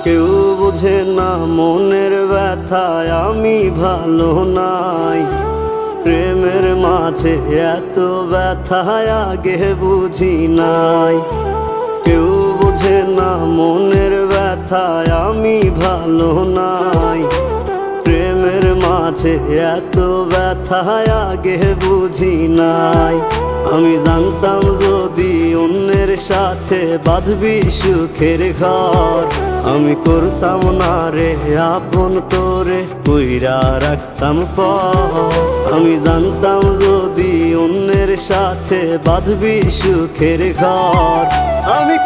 কেউ বোঝে না মনের ব্যথায় আমি ভালো নাই। প্রেমের মাঝে এত ব্যথায় আগে বুঝি নাই। কেউ বোঝে না মনের ব্যথায় আমি ভালো নাই। প্রেমের মাঝে এত ব্যথায় আগে বুঝি নাই। আমি জানতাম যদি অন্যের সাথে বাঁধবি সুখের ঘর, আমি করতাম না রে আপন তোরে কইরা রাখতাম পর। আমি জানতাম যদি অন্যের সাথে বাঁধবি সুখের ঘর, আমি